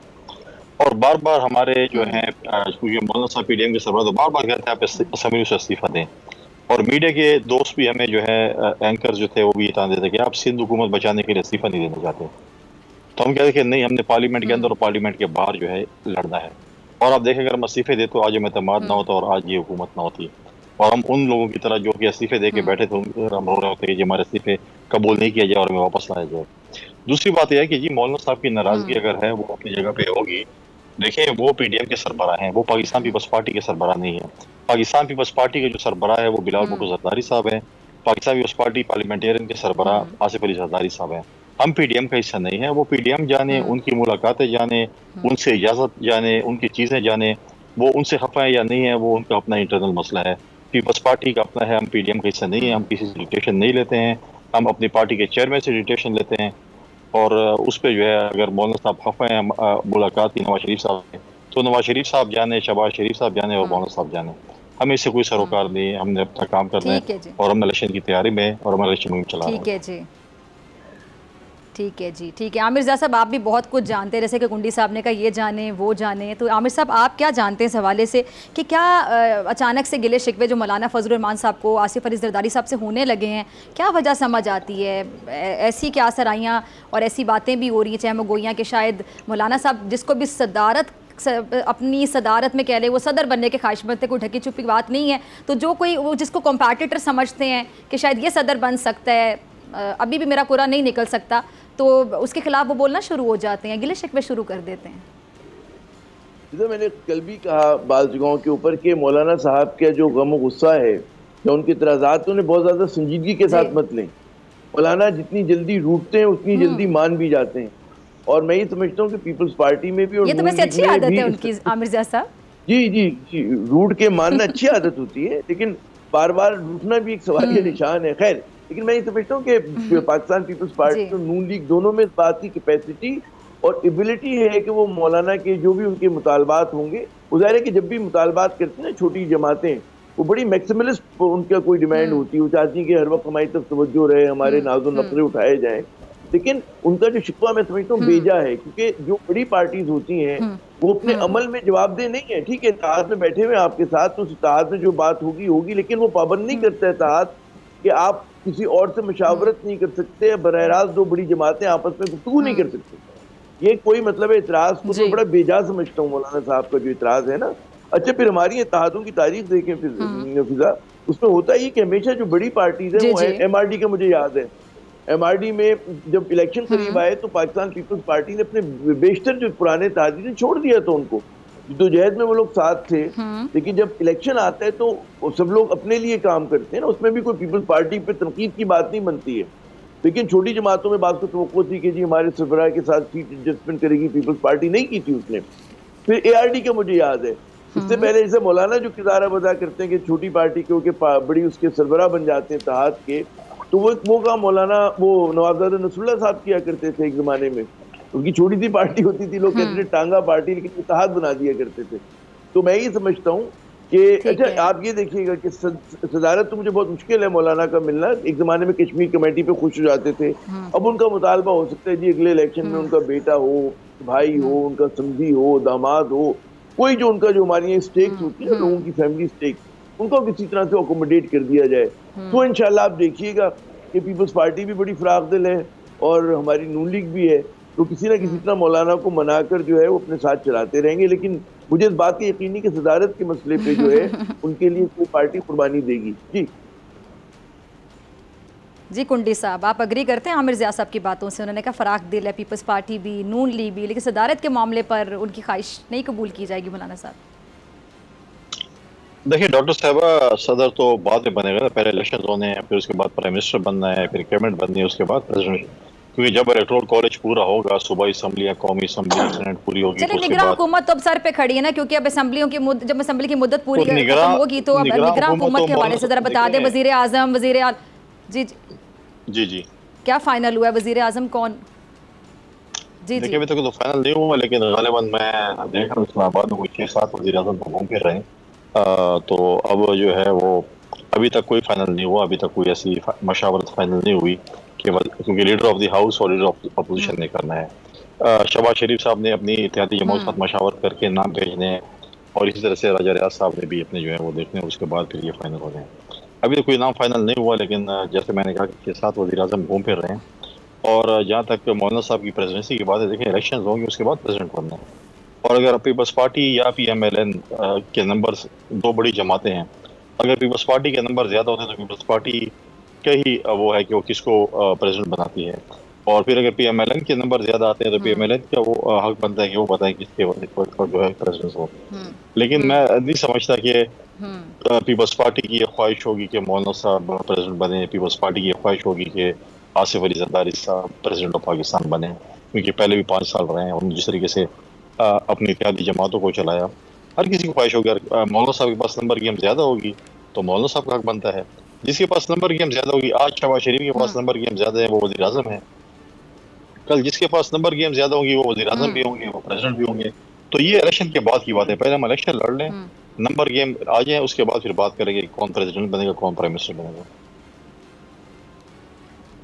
और बार बार हमारे जो है मौलाना साहब PDM के सरबराह तो बार बार कहते हैं आप असेंबली से इस्तीफा दें, और मीडिया के दोस्त भी हमें जो है एंकर जो थे वो भी ये तान देते कि आप सिंध हुकूमत बचाने के लिए इस्तीफा नहीं देना चाहते। तो हम कहते कि नहीं, हमने पार्लियामेंट के अंदर और पार्लियामेंट के बाहर जो है लड़ना है। और आप देखें, अगर हम इस्तीफे देते तो आज हमें एतमाद ना होता और आज ये हुकूमत ना होती, और हम उन लोगों की तरह जो कि इस्तीफे दे के बैठे थे हम रो रहे होते कि हमारे इस्तीफे कबूल नहीं किया जाए और हमें वापस लाया जाए। दूसरी बात यह है कि जी मौलाना साहब की नाराजगी अगर है वो अपनी जगह पे होगी। देखिए, वो PDM के सरबराह हैं, वो पाकिस्तान पीपल्स पार्टी के सरबराह नहीं है। पाकिस्तान पीपल्स पार्टी के जो सरबराह है वो बिलाल भुट्टो जरदारी साहब है। पाकिस्तान पीपल्स पार्टी पार्लियामेंटेरियन के सरबराह आसिफ अली जरदारी साहब हैं। हम PDM का हिस्सा नहीं है। वो PDM जाने, उनकी मुलाकातें जाने, उनसे इजाजत जाने, उनकी चीजें जाने, वो उनसे खफा है या नहीं है, वो उनका अपना इंटरनल मसला है। पीपल्स पार्टी का अपना है, हम PDM का हिस्सा नहीं है। हम किसी से डिटेशन नहीं लेते हैं, हम अपनी पार्टी के चेयरमैन से डिटेशन लेते हैं, और उस पर जो है अगर मौलाना साहब खफा है मुलाकात की नवाज शरीफ साहब से, तो नवाज शरीफ साहब जाने, शहबाज शरीफ साहब जाने और मौलाना साहब जाने। हमें इससे कोई सरोकार नहीं है। हमने अपना काम करना है और हम इलेक्शन की तैयारी में और हम इलेक्शन मुहिम चला रहे हैं। ठीक है जी, ठीक है जी, ठीक है। आमिर रज़ा साहब, आप भी बहुत कुछ जानते हैं, जैसे कि कुंडी साहब ने कहा ये जाने वो जाने, तो आमिर साहब आप क्या जानते हैं इस हवाले से कि क्या अचानक से गिले शिकवे जो मौलाना फजल रहमान साहब को आसिफ अली जरदारी साहब से होने लगे हैं, क्या वजह समझ आती है? ऐसी क्या सराइयाँ और ऐसी बातें भी हो रही हैं, चाहे गोइयाँ कि शायद मौलाना साहब जिसको भी सदारत अपनी सदारत में कह ले, वो सदर बनने के ख्वाहिशमंद थे, कोई ढकी छुपी बात नहीं है, तो जो कोई वो जिसको कॉम्पिटिटर समझते हैं कि शायद ये सदर बन सकता है, अभी भी मेरा पूरा नहीं निकल सकता, तो उसके खिलाफ वो बोलना शुरू हो जाते हैं, गिले शिकवे शुरू कर देते हैं। जैसे मैंने कल भी कहा बाज़ जगहों के ऊपर कि मौलाना साहब का जो गम गुस्सा है या उनके इतराज़ात, उन्हें बहुत ज़्यादा संजीदगी के साथ मत लें। मौलाना जितनी जल्दी रूठते हैं उतनी जल्दी मान भी जाते हैं, और मैं ये समझता हूँ कि पीपल्स पार्टी में भी और ये तो वैसे अच्छी आदत है उनकी, आमिर रज़ा साहब। जी जी जी, रूठ के मानना अच्छी आदत होती है, लेकिन बार बार रूठना भी एक सवालिया निशान है। खैर, लेकिन मैं ये समझता हूँ कि पाकिस्तान पीपल्स पार्टी और नून लीग दोनों में इस बात की कैपेसिटी और एबिलिटी है कि वो मौलाना के जो भी उनके मुतालबात होंगे, ज़ाहिर है कि जब भी मुतालबात करते हैं छोटी जमातें, वो बड़ी मैक्सिमलिस्ट उनका कोई डिमांड होती है, वो चाहती है कि हर वक्त हमारी तरफ तवज्जो रहे, हमारे नाज़ो नखरे उठाए जाएं। लेकिन उनका जो शिकवा मैं समझता हूँ बेजा है, क्योंकि जो बड़ी पार्टीज होती हैं वो अपने अमल में जवाबदेह नहीं है। ठीक है, इत्तेहाद में बैठे हुए आपके साथ, तो उस इत्तेहाद में जो बात होगी होगी, लेकिन वो पाबंद नहीं करता इत्तेहाद कि आप किसी और से मशावरत नहीं कर सकते, बरह रास्त दो बड़ी जमातें आपस में गुफ्तगू नहीं कर सकते। ये कोई मतलब है इतराज को तो बड़ा बेजा समझता हूँ मौलाना साहब का जो इतराज है ना। अच्छा, फिर हमारी इत्तेहादों की तारीख देखें फिजा, उसमें होता ही कि हमेशा जो बड़ी पार्टीज है वो MRD का, मुझे याद है MRD में जब इलेक्शन करीब आए तो पाकिस्तान पीपल्स पार्टी ने अपने बेशतर जो पुराने ताजरीन छोड़ दिया था उनको, जद्दोजहद में वो लोग साथ थे, लेकिन जब इलेक्शन आता है तो सब लोग अपने लिए काम करते हैं ना, उसमें भी कोई पीपल्स पार्टी पे तनकीद की बात नहीं बनती है। लेकिन छोटी जमातों में बात को तवक्को थी कि जी हमारे सरबराह के साथ सीट एडजस्टमेंट करेगी, पीपल्स पार्टी नहीं की थी उसने। फिर ARD का मुझे याद है, इससे पहले जैसे मौलाना जो किरदार अदा करते हैं कि छोटी पार्टी के बड़ी उसके सरबराह बन जाते हैं इत्तेहाद के, तो वो काम मौलाना वो नवाबजादा नसरुल्लाह साहब किया करते थे एक जमाने में। उनकी छोटी सी पार्टी होती थी, लोग कहते थे टांगा पार्टी, लेकिन इत्तेहाद बना दिया करते थे। तो मैं ये समझता हूँ कि अच्छा, आप ये देखिएगा कि सदारत तो मुझे बहुत मुश्किल है मौलाना का मिलना। एक जमाने में कश्मीर कमेटी पे खुश हो जाते थे, अब उनका मुतालबा हो सकता है जी अगले इलेक्शन में उनका बेटा हो, भाई हो, उनका समधी हो, दामाद हो, कोई जो उनका जो हमारी स्टेक्स होती है लोगों की फैमिली स्टेक्स उनको किसी तरह से अकोमोडेट कर दिया जाए तो इंशाल्लाह आप देखिएगा कि पीपल्स पार्टी भी बड़ी फराख दिल है और हमारी नून लीग भी है, तो किसी ना किसी तरह मौलाना को मनाकर जो है वो अपने साथ चलाते रहेंगे। लेकिन मुझे इस बात की यकीन है कि सदारत के मसले पे जो है उनके लिए कोई पार्टी कुर्बानी देगी। जी कुंडी साहब, आप अग्री करते हैं आमिर ज़िया साहब की बातों से? उन्होंने कहा फराख दिल है पीपल्स पार्टी भी, नून लीग भी, लेकिन सदारत के मामले पर उनकी ख्वाहिश नहीं कबूल की जाएगी। मौलाना साहब देखिए डॉक्टर साहबा, सदर तो बाद में बनेगा, पहले इलेक्शन होने हैं, फिर उसके बाद प्राइम मिनिस्टर बनना है, फिर कैबिनेट बननी है, उसके बाद प्रेसिडेंट, क्योंकि जब इलेक्टोरल कॉलेज पूरा होगा, सूबाई असम्बली या कौमी असम्बली सेनेट पूरी होगी, चलिए निगरान हुकूमत तो अब सर पे खड़ी है ना, क्योंकि अब असेंबलियों की जब असेंबली की मुद्दत पूरी होगी तो अब निगरान हुकूमत के हवाले से जरा बता दें। वजीर आजम, जी जी जी क्या फाइनल हुआ है? वजीर आजम कौन? जी देखिए अभी तक तो फाइनल नहीं हुआ, लेकिन गालिबन मैं देख रहा हूँ इस्लामाबाद में कोई 6-7 वजीर आजम घूम फिर रहे हैं। तो अब जो है वो अभी तक कोई फाइनल नहीं हुआ, अभी तक कोई ऐसी मशावरत फाइनल नहीं हुई कि क्योंकि लीडर ऑफ द हाउस और लीडर ऑफ द अपोजिशन ने करना है। शहबाज शरीफ साहब ने अपनी इत्तेहादी जमात के साथ मशावरत करके नाम भेजने, और इसी तरह से राजा रियाज साहब ने भी अपने जो है वो देखने, उसके बाद फिर ये फाइनल हो जाए। अभी तो कोई नाम फाइनल नहीं हुआ, लेकिन जैसे मैंने कहा कि 6-7 वज़ीर आज़म घूम फिर रहे हैं। और जहाँ तक मौलाना साहब की प्रेसिडेंसी की बात है, देखिए इलेक्शन होंगे उसके बाद प्रेसिडेंट बनना है, और अगर पीपल्स पार्टी या PMLN के नंबर, दो बड़ी जमातें हैं, अगर पीपल्स पार्टी के नंबर ज़्यादा होते हैं तो पीपल्स पार्टी का ही वो है कि वो किसको प्रेसिडेंट बनाती है, और फिर अगर PMLN के नंबर ज़्यादा आते हैं तो PMLN का वो हक बनता है कि वो बताएं किसके जो है प्रेसिडेंट हो। लेकिन मैं नहीं समझता कि पीपल्स पार्टी की ये ख्वाहिश होगी कि मौलाना साहब प्रेसिडेंट बने, पीपल्स पार्टी की ये ख्वाहिश होगी कि आसिफ अली जरदारी साहब प्रेसिडेंट ऑफ पाकिस्तान बने, क्योंकि पहले भी 5 साल रहे हैं और जिस तरीके से अपनी इत्तेहादी जमातों को चलाया। हर किसी की ख्वाहिश होगी अगर मौलाना साहब के पास नंबर गेम ज़्यादा होगी तो मौलाना साहब का हक बनता है, जिसके पास नंबर गेम ज़्यादा होगी, आज शहबाज शरीफ के पास नंबर गेम ज़्यादा है, वो वज़ीर आज़म है, कल जिसके पास नंबर गेम ज़्यादा होगी वो वज़ीर आज़म भी होंगे, वो प्रेसिडेंट भी होंगे। तो ये इलेक्शन के बाद की बात है, पहले हम इलेक्शन लड़ लें, नंबर गेम आ जाए, उसके बाद फिर बात करेंगे कौन प्रेसिडेंट बनेगा, कौन प्राइम मिनिस्टर बनेगा।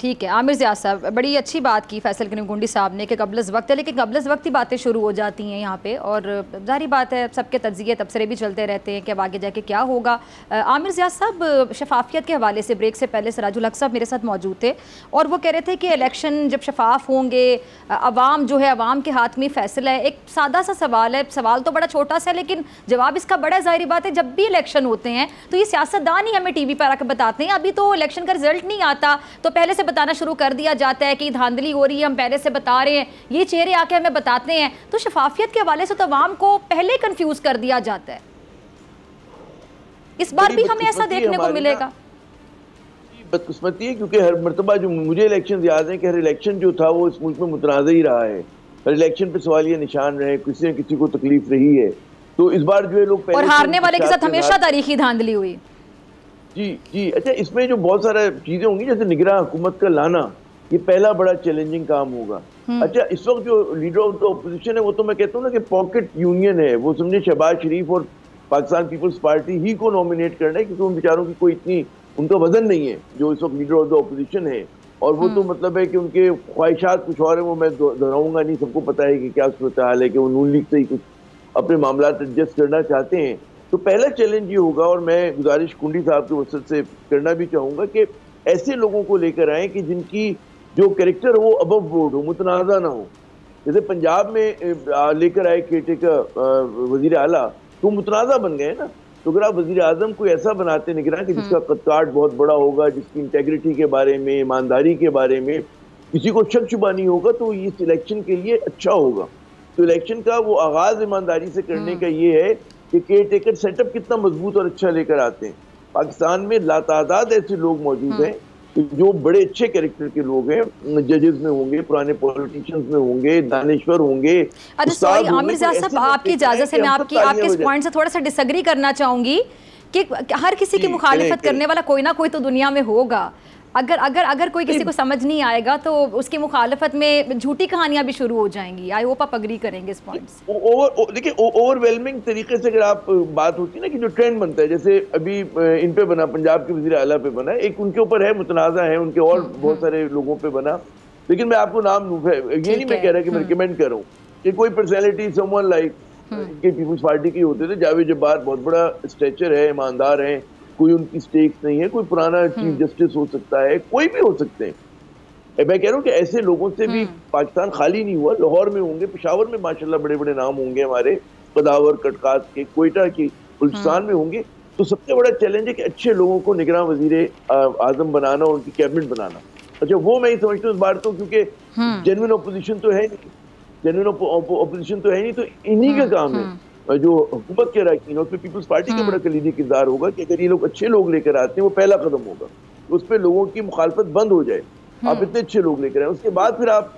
ठीक है आमिर ज़िया साहब, बड़ी अच्छी बात की फैसल करीम गुंडी साहब ने कि कबल वक्त है, लेकिन कबल वक्त ही बातें शुरू हो जाती हैं यहाँ पे, और जारी बात है सबके तज्जिए तबसरे भी चलते रहते हैं कि अब आगे जाके क्या होगा। आमिर ज़िया साहब, शफाफियत के हवाले से ब्रेक से पहले सिराजुल हक साहब मेरे साथ मौजूद थे और वो कह रहे थे कि इलेक्शन जब शफाफ होंगे, अवाम जो है अवाम के हाथ में फैसला है। एक सादा सा सवाल है, सवाल तो बड़ा छोटा सा है लेकिन जवाब इसका बड़ा ज़ाहिर बात है, जब भी इलेक्शन होते हैं तो ये सियासतदान ही हमें TV पर आकर बताते हैं अभी तो इलेक्शन का रिजल्ट नहीं आता, तो पहले से बताना शुरू कर दिया जाता है कि धांधली हो रही है, हम पहले से बता रहे हैं, ये चेहरे आके हमें बताते हैं। तो शफाफियत के हवाले से तो अवाम को पहले कंफ्यूज कर दिया जाता है, इस बार भी हमें ऐसा देखने को मिलेगा। बदकिस्मती है क्योंकि हर मरतबा जो मुझे इलेक्शन याद है कि हर इलेक्शन जो था वो इस मुल्क में मुतनाज़ ही रहा है, हर इलेक्शन पे सवालिया निशान रहे, किसी न किसी को तकलीफ रही है। तो इस बार जो है लोग और हारने वाले के साथ हमेशा तारीखी धांधली हुई। जी अच्छा, इसमें जो बहुत सारा चीजें होंगी जैसे निगरान हुकूमत का लाना, ये पहला बड़ा चैलेंजिंग काम होगा। अच्छा, इस वक्त जो लीडर ऑफ द ऑपोजिशन है वो तो मैं कहता हूँ ना कि पॉकेट यूनियन है, वो समझे शहबाज शरीफ और पाकिस्तान पीपल्स पार्टी ही को नॉमिनेट करना है, क्योंकि उन बेचारों की कोई इतनी उनका वजन नहीं है जो इस वक्त लीडर ऑफ द ऑपोजिशन है। और वो तो मतलब है कि उनके ख्वाहिशात कुछ और है, वो मैं दोहराऊंगा नहीं, सबको पता है कि क्या सूरत हाल है कि वो नून लीग से ही कुछ अपने मामला एडजस्ट करना चाहते हैं। तो पहला चैलेंज ये होगा, और मैं गुजारिश कुंडी साहब के वसत से करना भी चाहूँगा कि ऐसे लोगों को लेकर आए कि जिनकी जो कैरेक्टर हो अबव बोर्ड हो, मुतनाज़ा ना हो। जैसे पंजाब में लेकर आए केटेकर वजीर आला, तो मुतनाज़ा बन गए ना। तो अगर आप वजीर आजम को ऐसा बनाते निगरान कि जिसका कदकाठ बहुत बड़ा होगा, जिसकी इंटेग्रिटी के बारे में, ईमानदारी के बारे में किसी को शक शुबा नहीं होगा, तो इस इलेक्शन के लिए अच्छा होगा। तो इलेक्शन का वो आगाज ईमानदारी से करने का ये है कि केयर टेकर सेटअप कितना मजबूत और अच्छा लेकर आते हैं। पाकिस्तान में लातादाद ऐसे लोग मौजूद हैं जो बड़े अच्छे कैरेक्टर के लोग हैं, जजेस में होंगे, पुराने पॉलिटिशियंस में होंगे, दानिश्वर होंगे। अरे सॉरी आमिर ज़िया साहब, आपकी इजाजत से मैं आपके इस पॉइंट से थोड़ा सा डिसएग्री करना चाहूंगी कि हर किसी की मुखालिफत करने वाला कोई ना कोई तो दुनिया में होगा। अगर अगर अगर कोई किसी को समझ नहीं आएगा तो उसकी मुखालफत में झूठी कहानियां भी शुरू हो जाएंगी। आई होप आप अग्री करेंगे इस पॉइंट से। देखिए ओवरवेलमिंग तरीके से अगर आप बात होती है ना कि जो ट्रेंड बनता है, जैसे अभी इन पे बना, पंजाब के वज़ीर आला पे बना, एक उनके ऊपर है मुतनाज़ा है, उनके और बहुत सारे लोगों पे बना, लेकिन मैं आपको नाम ये नहीं मैं कह रहा कि मैं रिकमेंड कर रहा हूँ कि कोई पर्सनैलिटी समवन लाइक इनके पीपल्स पार्टी के होते थे। जावेद जब्बार बहुत बड़ा स्ट्रेचर है, ईमानदार है, कोई उनकी स्टेक्स नहीं है, कोई पुराना चीफ जस्टिस हो सकता है, कोई भी हो सकते हैं। मैं कह रहा हूँ कि ऐसे लोगों से भी पाकिस्तान खाली नहीं हुआ। लाहौर में होंगे, पेशावर में माशाल्लाह बड़े बड़े नाम होंगे हमारे, कदावर, कटकास के, कोयटा की, बलूचिस्तान में होंगे। तो सबसे बड़ा चैलेंज है कि अच्छे लोगों को निगरान वजीर आजम बनाना, उनकी कैबिनेट बनाना। अच्छा, वो मैं ही समझता हूँ इस बार तो, क्योंकि जेन्युइन अपोजिशन तो है नहीं, जेन्युइन अपोजिशन तो है नहीं, तो इन्हीं का काम है जो हुकूमत के अरकान, उसमें पीपल्स पार्टी का बड़ा कलीदी किरदार होगा कि अगर ये लोग अच्छे लोग लेकर आते हैं, वो पहला कदम होगा, उस पर लोगों की मुखालफत बंद हो जाए। आप इतने अच्छे लोग लेकर आए, उसके बाद फिर आप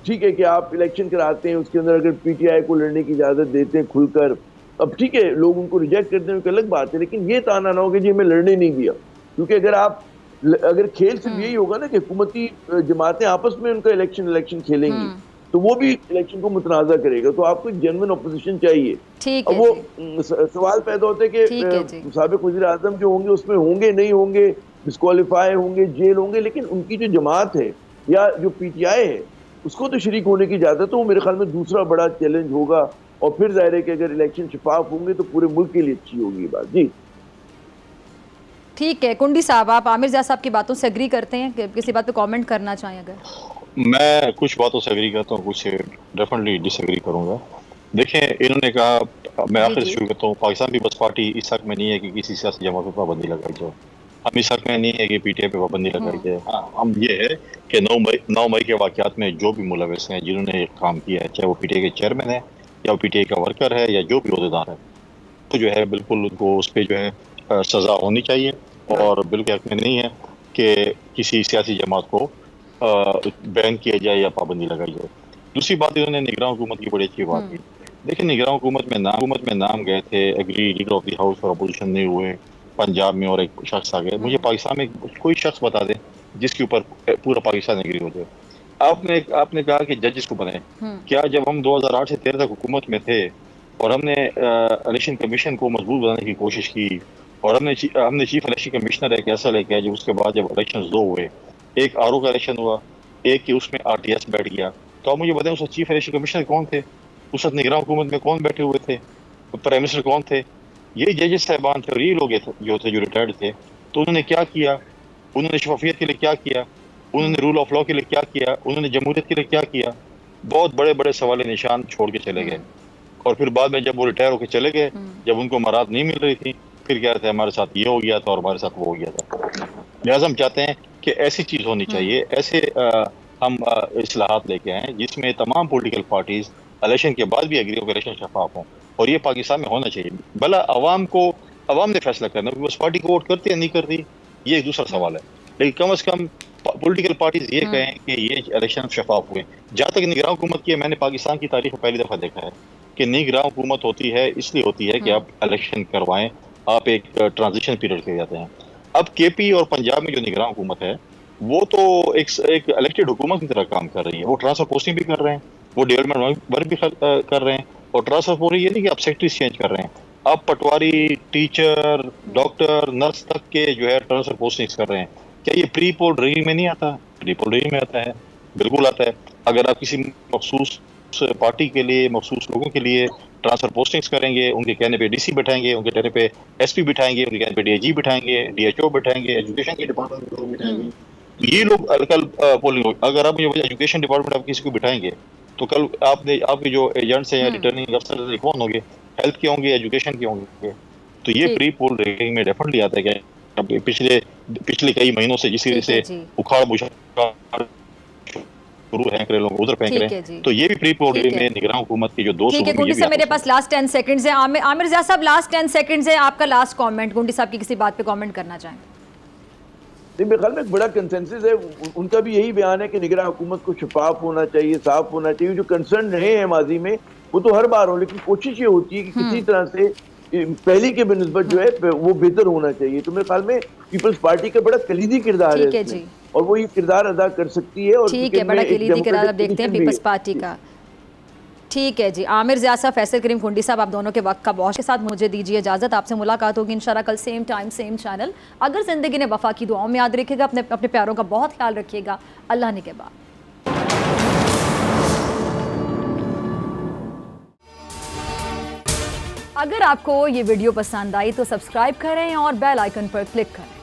ठीक है कि आप इलेक्शन कराते हैं, उसके अंदर अगर पीटीआई को लड़ने की इजाजत देते हैं खुलकर, अब ठीक है लोग उनको रिजेक्ट करते हैं, अलग बात है, लेकिन ये ताना ना हो कि जी हमें लड़ने नहीं दिया। क्योंकि अगर खेल सिर्फ यही होगा ना कि हुकूमती जमातें आपस में उनका इलेक्शन खेलेंगी, तो वो भी इलेक्शन को मुतनाज़ा करेगा। तो आपको जेन्युइन अपोजिशन चाहिए। अब वो सवाल पैदा होता है कि साबिक वज़ीर आज़म जो होंगे उसमें होंगे नहीं होंगे, डिस्क्वालीफाई होंगे, जेल होंगे, लेकिन उनकी जो जमात है या जो पीटीआई है उसको तो शरीक होने की इजाजत है। तो वो मेरे ख्याल में दूसरा बड़ा चैलेंज होगा। और फिर जाहिर है कि अगर इलेक्शन शफाफ होंगे तो पूरे मुल्क के लिए अच्छी होगी बात। जी ठीक है। कुंडी साहब, आप आमिर ज़िया साहब की बातों से एग्री करते हैं कि किसी बात पे कमेंट करना चाहें? अगर मैं कुछ बातों से एग्री करता हूँ, कुछ डेफिनेटली डिसएग्री करूँगा। देखें, इन्होंने कहा, मैं आखिर शुरू करता हूँ, पाकिस्तान पीपल्स पार्टी इस हक में नहीं है कि किसी सियासी जमात पर पाबंदी लगाई जाए। हम इस हक में नहीं है कि पीटीआई पे पाबंदी लगाई जाए। हाँ, हम ये है कि 9 मई के वाक़यात में जो भी मुलविस हैं, जिन्होंने ये काम किया है, चाहे वो पीटीआई के चेयरमैन है या वो पीटीआई का वर्कर है या जो भी ओहदेदार है, तो जो है बिल्कुल उनको उस पर जो है सज़ा होनी चाहिए। और बिल्कुल हक में नहीं है कि किसी सियासी जमात को बैन किया जाए या पाबंदी लगाई जाए। दूसरी बात, इन्होंने निगरान हुकूमत की बड़ी अच्छी बात की। देखिए, निगरान हुकूमत में नाम गए थे, एग्री लीडर ऑफ द हाउस और अपोजिशन नहीं हुए, पंजाब में और एक शख्स आ गए। मुझे पाकिस्तान में कोई शख्स बता दे जिसके ऊपर पूरा पाकिस्तान एग्री हो जाए। आपने कहा कि जजेस को बनाए। क्या जब हम 2008 से 13 तक हुकूमत में थे और हमने इलेक्शन कमीशन को मजबूत बनाने की कोशिश की और हमने चीफ इलेक्शन कमिश्नर एक ऐसा लेके आया, जब उसके बाद जब इलेक्शन 2 हुए, एक आरओ का इलेक्शन हुआ, एक कि उसमें आरटीएस बैठ गया, तो आप मुझे बताएं उस चीफ इलेक्शन कमिश्नर कौन थे, उस वक्त निगरान हुकूमत में कौन बैठे हुए थे, प्राइम मिनिस्टर कौन थे? ये जजेस साहबान थे और ये लोग जो रिटायर्ड थे। तो उन्होंने क्या किया? उन्होंने शफाफियत के लिए क्या किया? उन्होंने रूल ऑफ लॉ के लिए क्या किया? उन्होंने जमहूरियत के लिए क्या किया? बहुत बड़े बड़े सवाल निशान छोड़ के चले गए। और फिर बाद में जब वो रिटायर होकर चले गए, जब उनको मराद नहीं मिल रही थी, फिर क्या था, हमारे साथ ये हो गया था और हमारे साथ वो हो गया था। लिहाजा हम चाहते हैं कि ऐसी चीज़ होनी चाहिए, ऐसे हम इस्लाहात लेके आए जिसमें तमाम पॉलिटिकल पार्टीज इलेक्शन के बाद भी एग्री हो, इलेक्शन शफाफ हों, और ये पाकिस्तान में होना चाहिए। भला अवाम ने फैसला करना, उस पार्टी को वोट करती या नहीं करती, ये एक दूसरा सवाल है, लेकिन कम से कम पॉलिटिकल पार्टीज ये कहें कि ये इलेक्शन शफाफ हुए। जहाँ तक निगरान हुकूमत की है, मैंने पाकिस्तान की तारीख में पहली दफ़ा देखा है कि निगरान हुकूमत होती है इसलिए होती है कि आप इलेक्शन करवाएं, आप एक ट्रांजिशन पीरियड के जाते हैं। अब केपी और पंजाब में जो निगरान हुकूमत है वो तो एक इलेक्टेड हुकूमत की तरह काम कर रही है। वो ट्रांसफर पोस्टिंग भी कर रहे हैं, वो डेवलपमेंट वर्क भी कर रहे हैं, और ट्रांसफर हो रही है नहीं कि आप सेक्रेटरीज चेंज कर रहे हैं, आप पटवारी, टीचर, डॉक्टर, नर्स तक के जो है ट्रांसफर पोस्टिंग कर रहे हैं। क्या ये प्री पोल रेगिंग में नहीं आता? प्री पोल रेगिंग में आता है, बिल्कुल आता है। अगर आप किसी मखसूस पार्टी के लिए, मखसूस लोगों के लिए ट्रांसफर पोस्टिंग्स करेंगे, उनके कहने पे डीसी बिठाएंगे, उनके कहने पे एसपी बिठाएंगे, उनके कहने पे डीआईजी बिठाएंगे, डीएचओ बिठाएंगे, एजुकेशन के डिपार्टमेंट को बिठाएंगे, ये लोग कल पोलिंग। अगर आप मुझे एजुकेशन डिपार्टमेंट आप किसी को बिठाएंगे तो कल आपके जो एजेंट्स हैं या रिटर्निंग अफसर कौन होंगे? हेल्थ के होंगे, एजुकेशन के होंगे। तो ये प्री पोल रेगिंग में डेफिनेटली आता है कि पिछले कई महीनों से जिस तरह से उखाड़ बुखाड़ शुरू है, लोग उधर फेंक रहे हैं, तो ये भी प्री पोल रेगिंग में निगरान हुकूमत के जो दोस्त हैं। गुंडी साहब, मेरे पास लास्ट 10 सेकंड्स है। आमिर ज़िया साहब, लास्ट 10 सेकंड्स है, आपका लास्ट कमेंट। गुंडी साहब की किसी बात पे कमेंट करना चाहें? मेरे ख्याल में एक बड़ा कंसेंसस है, उनका भी यही बयान है कि निगरान हुकूमत को शफाफ होना चाहिए, साफ होना चाहिए। जो कंसर्न रहे हैं माजी में वो तो हर बार हो, लेकिन कोशिश ये होती है कि किसी तरह से पहली के बिनिस्बत जो है वो बेहतर होना चाहिए। तो मेरे ख्याल में पीपल्स पार्टी का बड़ा कलीदी किरदार है इसमें, और वो ये किरदार अदा कर सकती है। और ठीक है, बड़ा कलीदी किरदार देखते हैं पीपल्स पार्टी का। ठीक है जी। आमिर ज़िया साहब, फैसल करीम कुंडी साहब, आप दोनों के वक्त का बहुत के साथ मुझे दीजिए इजाज़त। आपसे मुलाकात होगी इंशाल्लाह कल सेम टाइम सेम चैनल। अगर ज़िंदगी ने वफा की दुआओं में याद रखिएगा, अपने प्यारों का बहुत ख्याल रखिएगा। अल्लाह ने के बाद। अगर आपको ये वीडियो पसंद आई तो सब्सक्राइब करें और बेल आइकन पर क्लिक करें।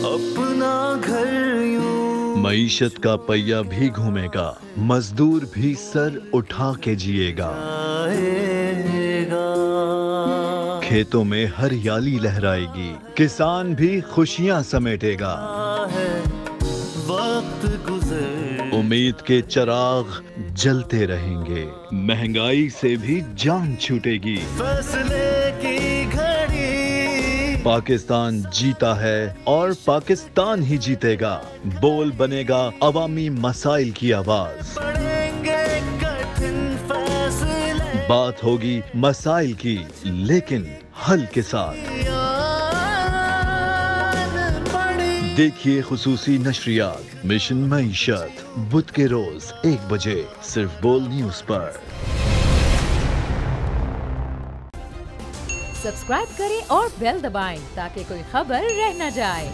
अपना घर यूं मईशत का पहिया भी घूमेगा, मजदूर भी सर उठा के जिएगा। खेतों में हरियाली लहराएगी, किसान भी खुशियां समेटेगा। वक्त गुजर उम्मीद के चिराग जलते रहेंगे, महंगाई से भी जान छूटेगी। फैसले की घड़ी पाकिस्तान जीता है और पाकिस्तान ही जीतेगा। बोल बनेगा अवामी मसाइल की आवाज। पड़ेंगे कठिन फैसले, बात होगी मसाइल की लेकिन हल के साथ। देखिए खुसूसी नशरियात मिशन मईशत बुध के रोज 1 बजे सिर्फ बोल न्यूज पर। सब्सक्राइब करें और बेल दबाएं ताकि कोई खबर रह न जाए।